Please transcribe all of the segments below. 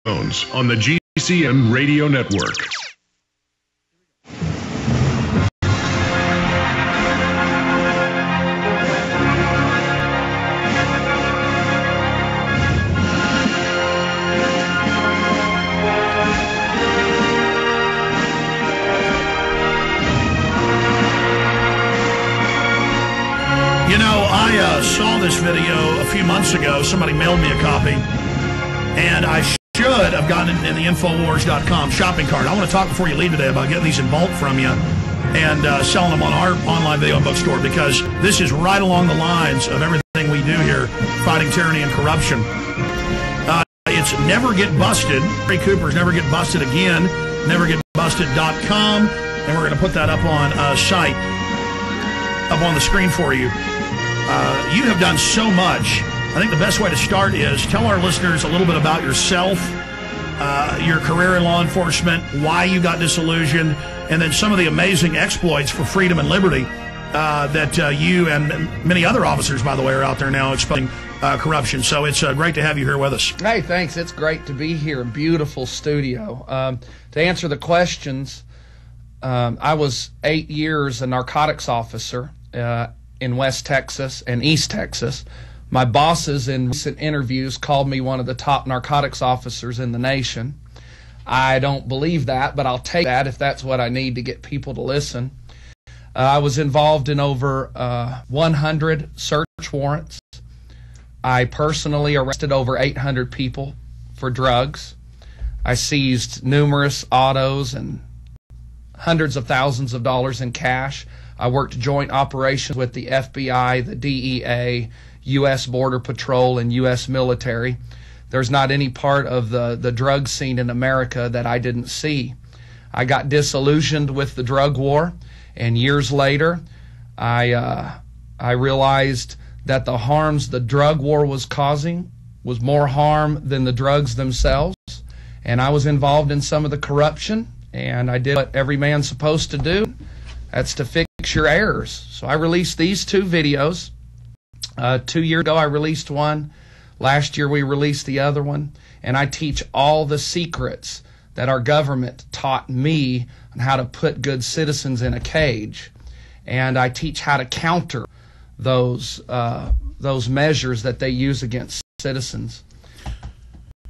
on the GCN Radio Network. You know, I saw this video a few months ago. Somebody mailed me a copy, and I should have gotten it in the Infowars.com shopping cart. I want to talk before you leave today about getting these in bulk from you and selling them on our online video bookstore, because this is right along the lines of everything we do here, fighting tyranny and corruption. It's Never Get Busted. Ray Cooper's Never Get Busted Again, nevergetbusted.com, and we're going to put that up on site, up on the screen for you. You have done so much. I think the best way to start is tell our listeners a little bit about yourself, your career in law enforcement, why you got disillusioned, and then some of the amazing exploits for freedom and liberty that you and many other officers, by the way, are out there now exposing corruption. So it's great to have you here with us. Hey, thanks. It's great to be here. Beautiful studio. To answer the questions, I was 8 years a narcotics officer in West Texas and East Texas. My bosses in recent interviews called me one of the top narcotics officers in the nation. I don't believe that, but I'll take that if that's what I need to get people to listen. I was involved in over 100 search warrants. I personally arrested over 800 people for drugs. I seized numerous autos and hundreds of thousands of dollars in cash. I worked joint operations with the FBI, the DEA, U.S. Border Patrol, and U.S. military. There's not any part of the drug scene in America that I didn't see. I got disillusioned with the drug war, and years later, I realized that the harms the drug war was causing was more harm than the drugs themselves, and I was involved in some of the corruption, and I did what every man's supposed to do. That's to fix your errors. So I released these two videos. 2 years ago, I released one. Last year, we released the other one. And I teach all the secrets that our government taught me on how to put good citizens in a cage. And I teach how to counter those measures that they use against citizens.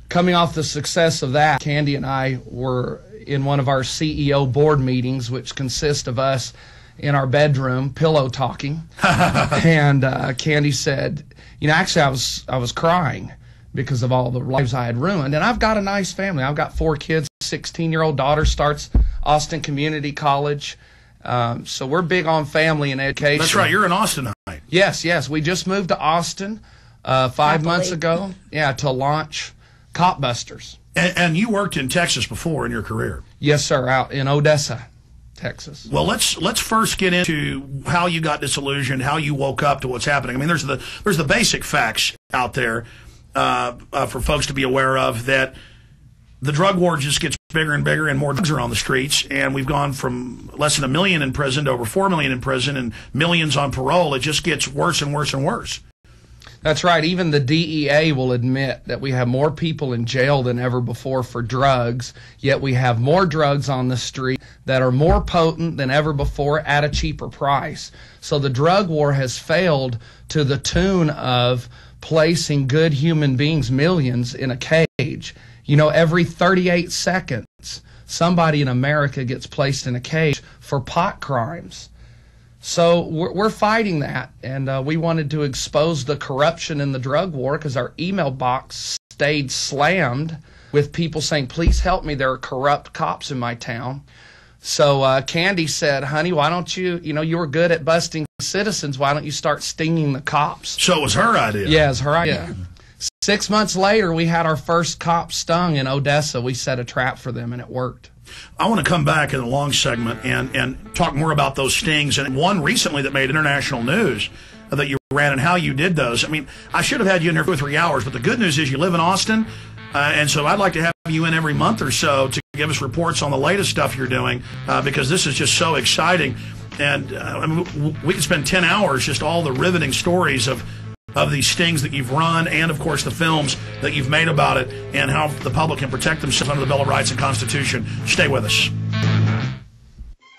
Coming off the success of that, Candy and I were in one of our CEO board meetings, which consist of us in our bedroom pillow talking. And Candy said, you know, actually I was crying because of all the lives I had ruined. And I've got a nice family. I've got 4 kids. 16-year-old daughter starts Austin Community College. So we're big on family and education. That's right. You're in Austin tonight. Yes. We just moved to Austin 5 months ago. Yeah, to launch Cop Busters. And you worked in Texas before in your career. Yes, sir, out in Odessa, Texas. Well, let's first get into how you got disillusioned, how you woke up to what's happening. I mean, there's the basic facts out there for folks to be aware of, that the drug war just gets bigger and bigger, and more drugs are on the streets, and we've gone from less than 1 million in prison to over 4 million in prison and millions on parole. It just gets worse and worse and worse. That's right. Even the DEA will admit that we have more people in jail than ever before for drugs, yet we have more drugs on the street that are more potent than ever before at a cheaper price. So the drug war has failed to the tune of placing good human beings, millions, in a cage. You know, every 38 seconds, somebody in America gets placed in a cage for pot crimes. So we're fighting that, and we wanted to expose the corruption in the drug war because our email box stayed slammed with people saying, please help me, there are corrupt cops in my town. So Candy said, honey, why don't you were good at busting citizens, why don't you start stinging the cops? So it was her idea. Yeah, it was her idea. 6 months later, we had our first cop stung in Odessa. We set a trap for them, and it worked. I want to come back in the long segment and talk more about those stings, and one recently that made international news that you ran and how you did those. I mean, I should have had you in there for 3 hours, but the good news is you live in Austin, and so I'd like to have you in every month or so to give us reports on the latest stuff you're doing, because this is just so exciting. And I mean, we could spend 10 hours just all the riveting stories of of these stings that you've run and, of course, the films that you've made about it and how the public can protect themselves under the Bill of Rights and Constitution. Stay with us.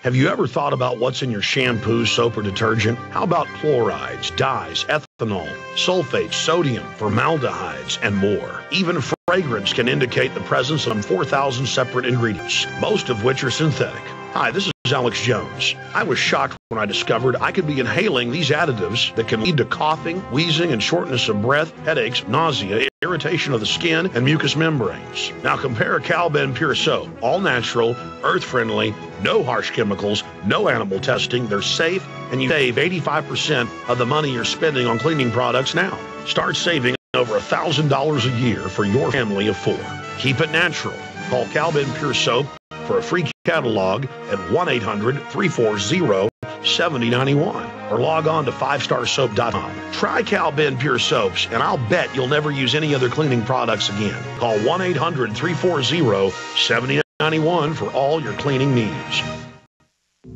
Have you ever thought about what's in your shampoo, soap, or detergent? How about chlorides, dyes, ethanol, sulfates, sodium, formaldehydes, and more? Even fragrance can indicate the presence of 4,000 separate ingredients, most of which are synthetic. Hi, this is Alex Jones. I was shocked when I discovered I could be inhaling these additives that can lead to coughing, wheezing, and shortness of breath, headaches, nausea, irritation of the skin, and mucous membranes. Now compare Cal-Ben Pure Soap. All natural, earth-friendly, no harsh chemicals, no animal testing. They're safe, and you save 85% of the money you're spending on cleaning products now. Start saving over $1,000 a year for your family of 4. Keep it natural. Call Cal-Ben Pure Soap for a free catalog at 1-800-340-7091 or log on to 5starsoap.com. Try Cal-Ben Pure Soaps, and I'll bet you'll never use any other cleaning products again. Call 1-800-340-7091 for all your cleaning needs.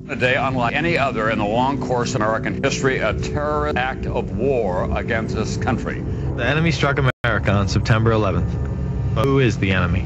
A day unlike any other in the long course of American history, a terrorist act of war against this country. The enemy struck America on September 11th. But who is the enemy?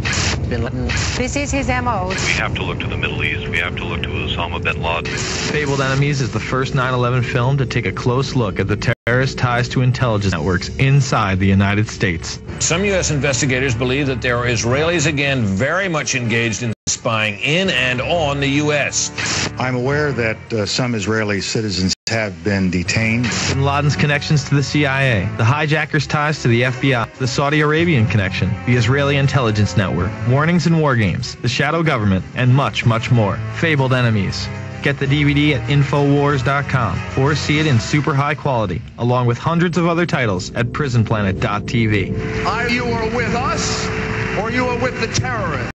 This is his M.O. We have to look to the Middle East. We have to look to Osama bin Laden. Fabled Enemies is the first 9/11 film to take a close look at the terrorist ties to intelligence networks inside the United States. Some U.S. investigators believe that there are Israelis again very much engaged in spying in and on the U.S. I'm aware that some Israeli citizens have been detained. Bin Laden's connections to the CIA, the hijackers' ties to the FBI, the Saudi Arabian connection, the Israeli intelligence network, warnings and war games, the shadow government, and much, much more. Fabled Enemies. Get the DVD at Infowars.com or see it in super high quality, along with hundreds of other titles at PrisonPlanet.tv. Either you are with us or you are with the terrorists.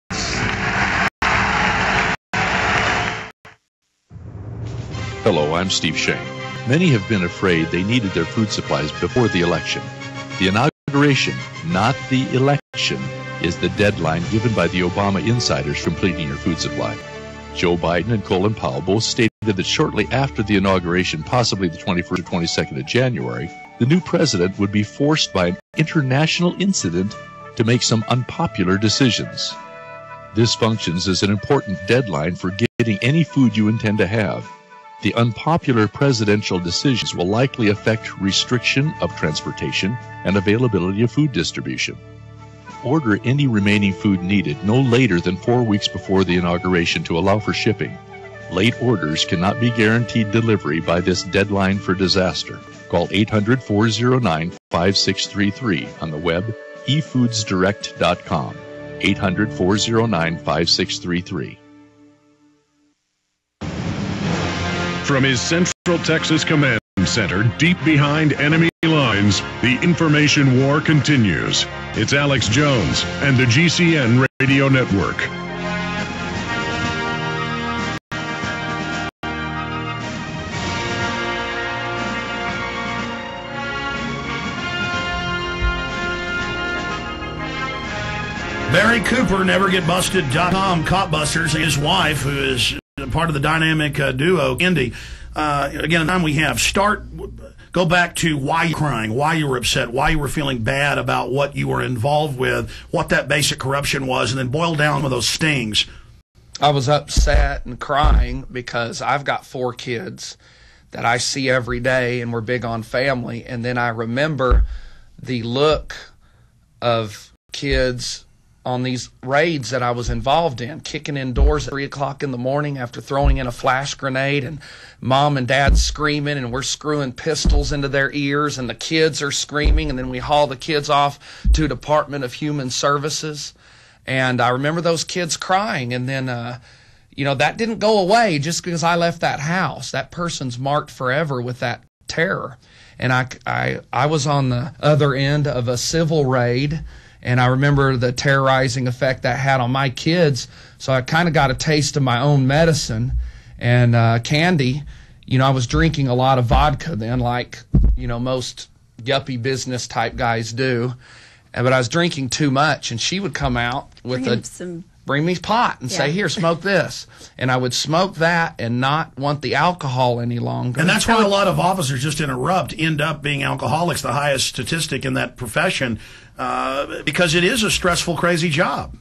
Hello, I'm Steve Shane. Many have been afraid they needed their food supplies before the election. The inauguration, not the election, is the deadline given by the Obama insiders for completing your food supply. Joe Biden and Colin Powell both stated that shortly after the inauguration, possibly the 21st or 22nd of January, the new president would be forced by an international incident to make some unpopular decisions. This functions as an important deadline for getting any food you intend to have. The unpopular presidential decisions will likely affect restriction of transportation and availability of food distribution. Order any remaining food needed no later than 4 weeks before the inauguration to allow for shipping. Late orders cannot be guaranteed delivery by this deadline for disaster. Call 800-409-5633 on the web, efoodsdirect.com. 800-409-5633. From his Central Texas Command Center, deep behind enemy lines, the information war continues. It's Alex Jones and the GCN Radio Network. Barry Cooper, NeverGetBusted.com, caught busters, and his wife, who is part of the dynamic duo, Indy. Again, the time we have, go back to why you're crying, why you were upset, why you were feeling bad about what you were involved with, what that basic corruption was, and then boil down with those stings. I was upset and crying because I've got 4 kids that I see every day, and we're big on family. And then I remember the look of kids on these raids that I was involved in, kicking in doors at 3 o'clock in the morning after throwing in a flash grenade, and mom and dad screaming, and we're screwing pistols into their ears, and the kids are screaming, and then we haul the kids off to Department of Human Services. And I remember those kids crying, and then, that didn't go away just because I left that house. That person's marked forever with that terror. And I was on the other end of a civil raid, and I remember the terrorizing effect that had on my kids. So I kind of got a taste of my own medicine. And Candy, I was drinking a lot of vodka then, like, most yuppie business type guys do. But I was drinking too much, and she would come out with bring me pot and say, here, smoke this. And I would smoke that and not want the alcohol any longer. And that's why a lot of officers, just in end up being alcoholics, the highest statistic in that profession, because it is a stressful, crazy job.